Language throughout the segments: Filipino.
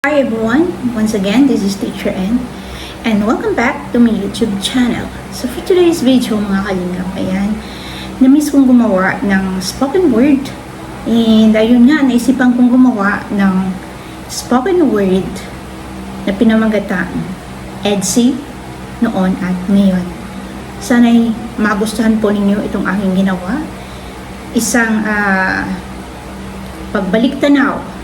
Hi everyone, once again this is Teacher N and welcome back to my YouTube channel. So for today's video mga kalingap, ayan, na-miss kong gumawa ng spoken word and ayun nga, naisipan kong gumawa ng spoken word na pinamagatang EDSI noon at ngayon. Sana'y magustuhan po ninyo itong aking ginawa. Isang pagbalik tanaw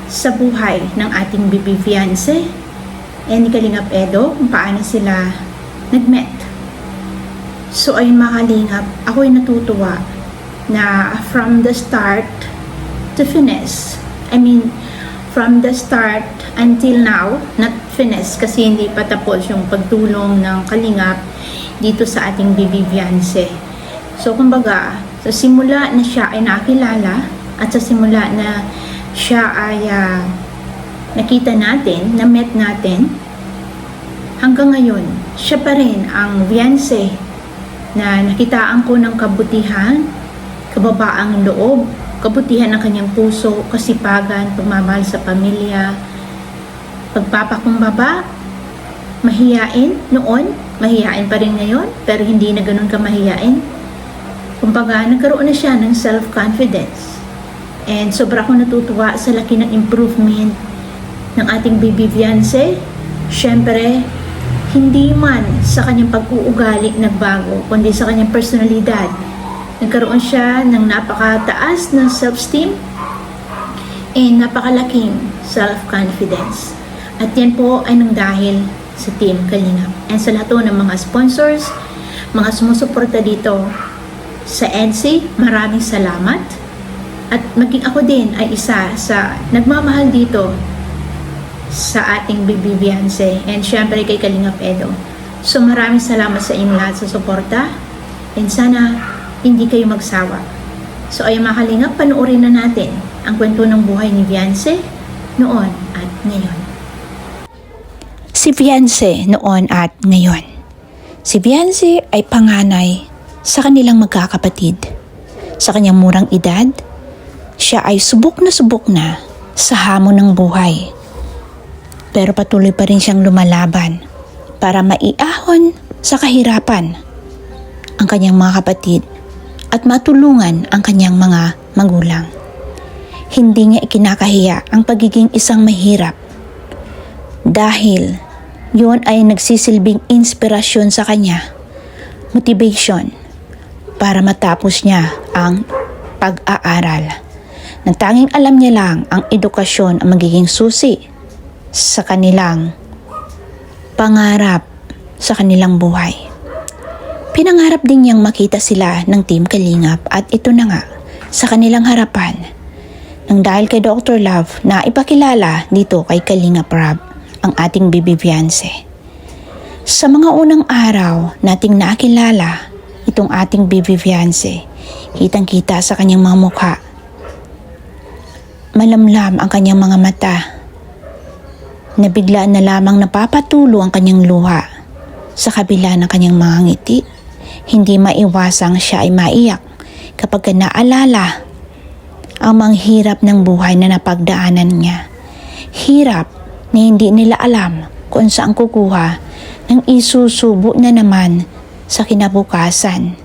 sa buhay ng ating baby fiancé and ni Kalingap Edo kung paano sila nag-met. So ayun mga kalingap, ako'y natutuwa na from the start to finish, from the start until now, not finish kasi hindi pa tapos yung pagtulong ng Kalingap dito sa ating baby fiancé. So kumbaga, sa simula na siya ay nakilala at sa simula na siya ay nakita natin, na-met natin, hanggang ngayon, siya pa rin ang fiancé na nakitaan ko ng kabutihan, kababaang loob, kabutihan ng kanyang puso, kasipagan, pagmamahal sa pamilya, pagpapakumbaba, mahiyain noon, mahiyain pa rin ngayon, pero hindi na ganun kamahiyain. Kumbaga, nagkaroon na siya ng self-confidence. And sobra akong natutuwa sa laki ng improvement ng ating baby fiancé. Siyempre, hindi man sa kanyang pag-uugali nagbago, kundi sa kanyang personalidad. Nagkaroon siya ng napakataas na self-esteem and napakalaking self-confidence. At yan po ay nang dahil sa Team Kalingap. And sa lahat ng mga sponsors, mga sumusuporta dito sa EDSI, maraming salamat. At maging ako din ay isa sa nagmamahal dito sa ating baby fiancé and syempre kay Kalingap Edo. So maraming salamat sa inyong lahat sa suporta and sana hindi kayo magsawa. So ayun mga Kalingap, panoorin na natin ang kwento ng buhay ni fiancé noon at ngayon. Si fiancé noon at ngayon. Si fiancé ay panganay sa kanilang magkakapatid. Sa kanyang murang edad, siya ay subok na sa hamon ng buhay. Pero patuloy pa rin siyang lumalaban para maiahon sa kahirapan ang kanyang mga kapatid at matulungan ang kanyang mga magulang. Hindi niya ikinakahiya ang pagiging isang mahirap dahil yun ay nagsisilbing inspirasyon sa kanya, motivation para matapos niya ang pag-aaral. Nang tanging alam niya lang ang edukasyon ang magiging susi sa kanilang pangarap sa kanilang buhay. Pinangarap din niyang makita sila ng Team Kalingap at ito na nga sa kanilang harapan. Nang dahil kay Dr. Love na ipakilala dito kay Kalingap Rob ang ating baby fiancé. Sa mga unang araw nating nakilala itong ating baby fiancé, kitang-kita sa kanyang mga mukha. Malamlam ang kanyang mga mata. Nabiglaan na lamang napapatulo ang kanyang luha. Sa kabila ng kanyang mga ngiti, hindi maiwasang siya ay maiyak kapag naalala ang mga hirap ng buhay na napagdaanan niya. Hirap na hindi nila alam kung saan kukuha ng isusubo na naman sa kinabukasan.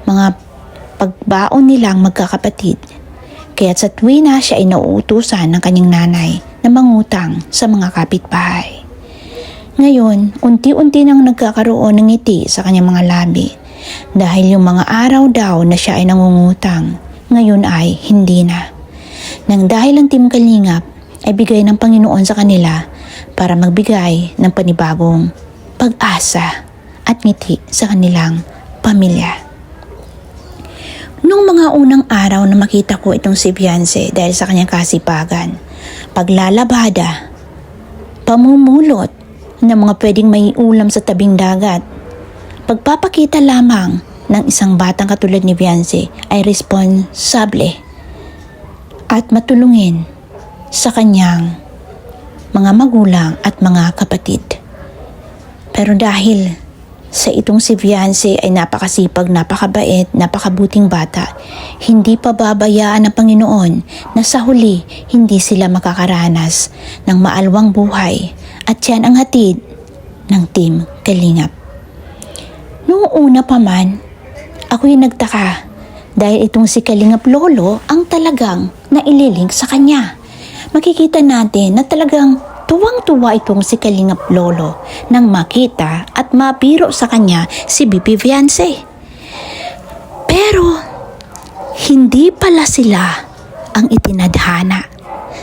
Mga pagbaon nilang magkakapatid. Kaya sa tuwi na siya ay nauutusan ng kanyang nanay na mangutang sa mga kapitbahay. Ngayon, unti-unti nang nagkakaroon ng ngiti sa kanyang mga labi dahil yung mga araw daw na siya ay nangungutang, ngayon ay hindi na. Nang dahil ang Team Kalingap ay bigay ng Panginoon sa kanila para magbigay ng panibagong pag-asa at ngiti sa kanilang pamilya. Nung mga unang araw na makita ko itong si fiancé dahil sa kanyang kasipagan, paglalabada, pamumulot ng mga pwedeng may ulam sa tabing dagat, pagpapakita lamang ng isang batang katulad ni fiancé ay responsable at matulungin sa kanyang mga magulang at mga kapatid. Pero dahil sa itong si Fiance ay napakasipag, napakabait, napakabuting bata. Hindi pa babayaan ng Panginoon na sa huli hindi sila makakaranas ng maalwang buhay, at yan ang hatid ng Team Kalingap. Noong una pa man, ako'y nagtaka dahil itong si Kalingap Lolo ang talagang naililink sa kanya. Makikita natin na talagang tuwang-tuwa itong si Kalingap Lolo nang makita at mapiro sa kanya si BP Fiance. Pero hindi pala sila ang itinadhana.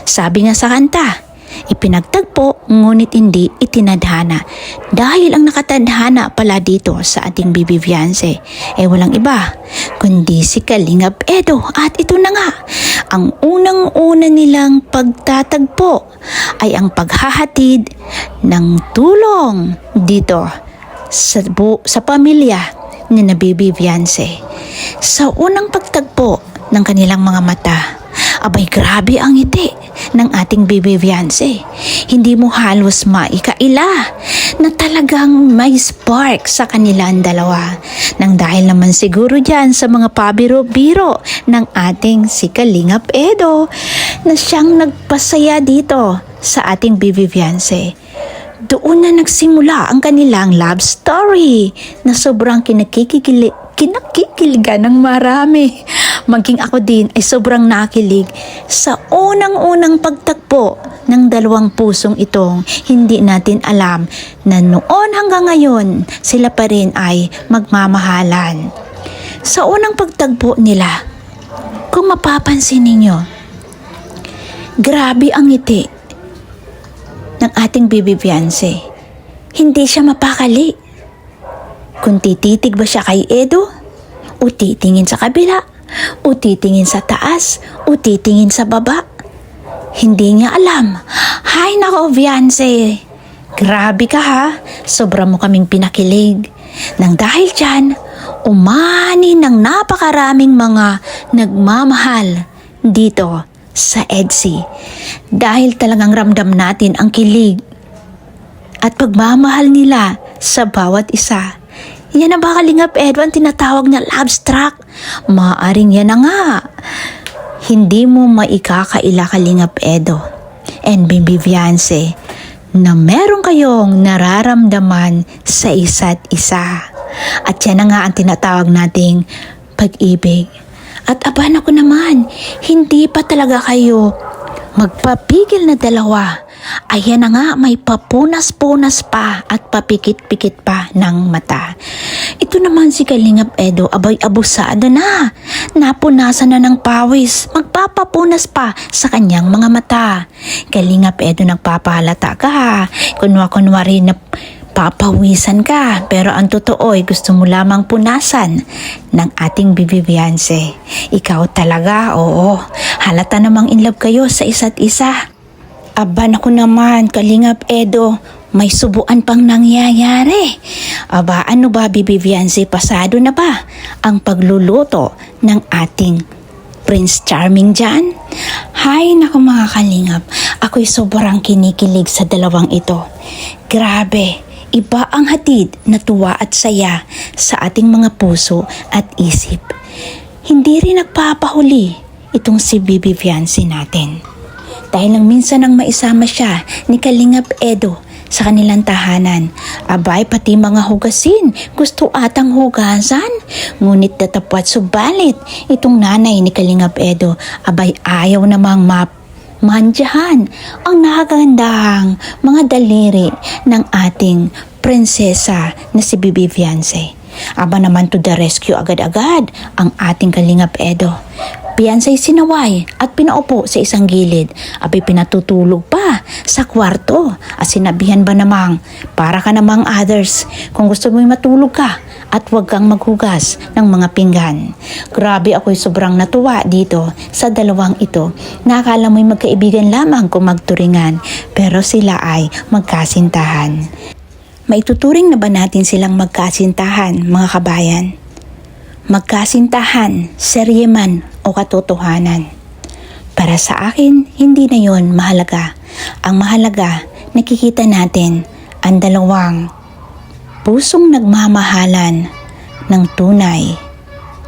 Sabi nga sa kanta, ipinagtagpo ngunit hindi itinadhana. Dahil ang nakatadhana pala dito sa ating BP Fiance walang iba kundi si Kalingap Edo. At ito na nga, ang unang-una nilang pagtatagpo ay ang paghahatid ng tulong dito sa pamilya ni na BP Fiance. Sa unang pagtagpo ng kanilang mga mata, abay grabe ang ngiti ng ating BP Fiance. Hindi mo halos maikaila na talagang may spark sa kanilang dalawa. Nang dahil naman siguro dyan sa mga pabiro-biro ng ating si Kalingap Edo na siyang nagpasaya dito sa ating BP Fiance. Doon na nagsimula ang kanilang love story na sobrang kinakikiligan ng marami. Maging ako din ay sobrang nakilig sa unang-unang pagtagpo ng dalawang pusong itong hindi natin alam na noon hanggang ngayon sila pa rin ay magmamahalan. Sa unang pagtagpo nila, kung mapapansin ninyo, grabe ang ngiti ng ating BP Fiance. Hindi siya mapakali. Kung tititig ba siya kay Edo, o titingin sa kabila, o titingin sa taas, o titingin sa baba, hindi niya alam. Hay nako Fiance, grabe ka ha, sobra mo kaming pinakilig. Nang dahil dyan, umani ng napakaraming mga nagmamahal dito sa EDSI. Dahil talagang ramdam natin ang kilig at pagmamahal nila sa bawat isa. Yan ang ba Kalingap Edo ang tinatawag na love struck? Maaring yan na nga. Hindi mo maikakaila Kalingap Edo and BP Fiance na meron kayong nararamdaman sa isa't isa. At yan na nga ang tinatawag nating pag-ibig. At aban ako naman, hindi pa talaga kayo magpapigil na dalawa. Ayan na nga, may papunas-punas pa at papikit-pikit pa ng mata. Ito naman si Kalingap Edo, abay abusado na. Napunasan na ng pawis, magpapapunas pa sa kanyang mga mata. Kalingap Edo, nagpapahalata ka ha. Kunwa-kunwari na papawisan ka, pero ang totoo ay gusto mo lamang punasan ng ating BP Fiance. Ikaw talaga, oo. Halata namang in love kayo sa isa't isa. Aba naku naman, Kalingap Edo, may subuan pang nangyayari. Aba, ano ba BP Fiance, pasado na ba ang pagluluto ng ating Prince Charming dyan? Hay naku mga Kalingap, ako'y sobrang kinikilig sa dalawang ito. Grabe, iba ang hatid na tuwa at saya sa ating mga puso at isip. Hindi rin nagpapahuli itong si BP Fiance natin. Dahil lang minsan nang maisama siya ni Kalingap Edo sa kanilang tahanan, abay pati mga hugasin gusto atang hugasan. Ngunit datapwat subalit itong nanay ni Kalingap Edo, abay ayaw namang mandyahan ang nakagandahang mga daliri ng ating prinsesa na si BP Fiance. Aba naman to the rescue agad-agad ang ating Kalingap Edo. Fiance sinaway at pinaupo sa isang gilid. Abay pinatutulog pa sa kwarto. At sinabihan ba namang, para ka namang others kung gusto mo matulog ka at huwag kang maghugas ng mga pinggan. Grabe, ako'y sobrang natuwa dito sa dalawang ito. Nakakala mo'y magkaibigan lamang kung magturingan, pero sila ay magkasintahan. Maituturing na ba natin silang magkasintahan, mga kabayan? Magkasintahan, serye man o katotohanan. Para sa akin, hindi na yon mahalaga. Ang mahalaga, nakikita natin ang dalawang pusong nagmamahalan ng tunay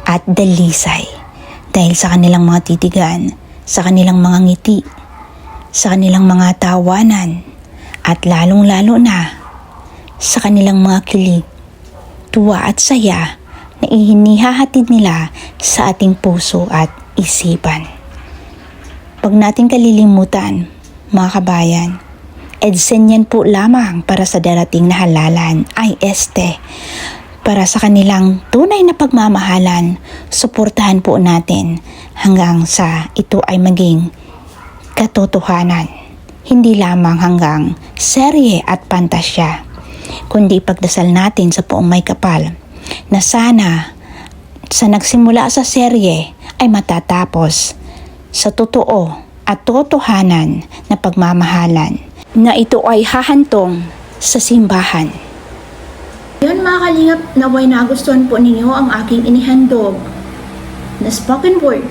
at dalisay dahil sa kanilang mga titigan, sa kanilang mga ngiti, sa kanilang mga tawanan, at lalong-lalo na sa kanilang mga kilig, tuwa at saya na ihinihahatid nila sa ating puso at isipan. Huwag natin kalilimutan, mga kabayan, EDSEN yan po lamang para sa darating na halalan ay para sa kanilang tunay na pagmamahalan, suportahan po natin hanggang sa ito ay maging katotohanan. Hindi lamang hanggang serye at pantasya, kundi pagdasal natin sa Poong May Kapal na sana sa nagsimula sa serye ay matatapos sa totoo at totohanan na pagmamahalan na ito ay hahantong sa simbahan. Yan mga kalingap, naway nagustuhan po ninyo ang aking inihandog na spoken word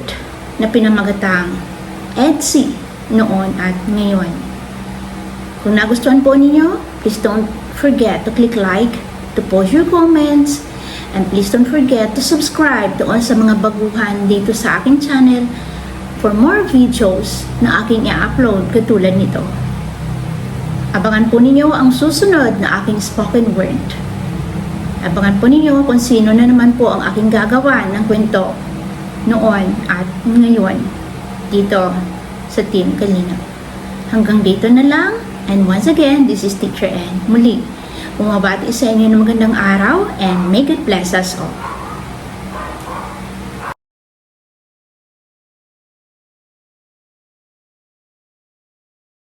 na pinamagatang EDSI noon at ngayon. Kung nagustuhan po ninyo, please don't forget to click like, to post your comments, and please don't forget to subscribe doon sa mga baguhan dito sa aking channel for more videos na aking i-upload katulad nito. Abangan po ninyo ang susunod na aking spoken word. Abangan po ninyo kung sino na naman po ang aking gagawa ng kwento noon at ngayon dito sa Team Kalingap. Hanggang dito na lang, and once again, this is Teacher N. Muli, bumabati sa inyo ng magandang araw and may God bless us all.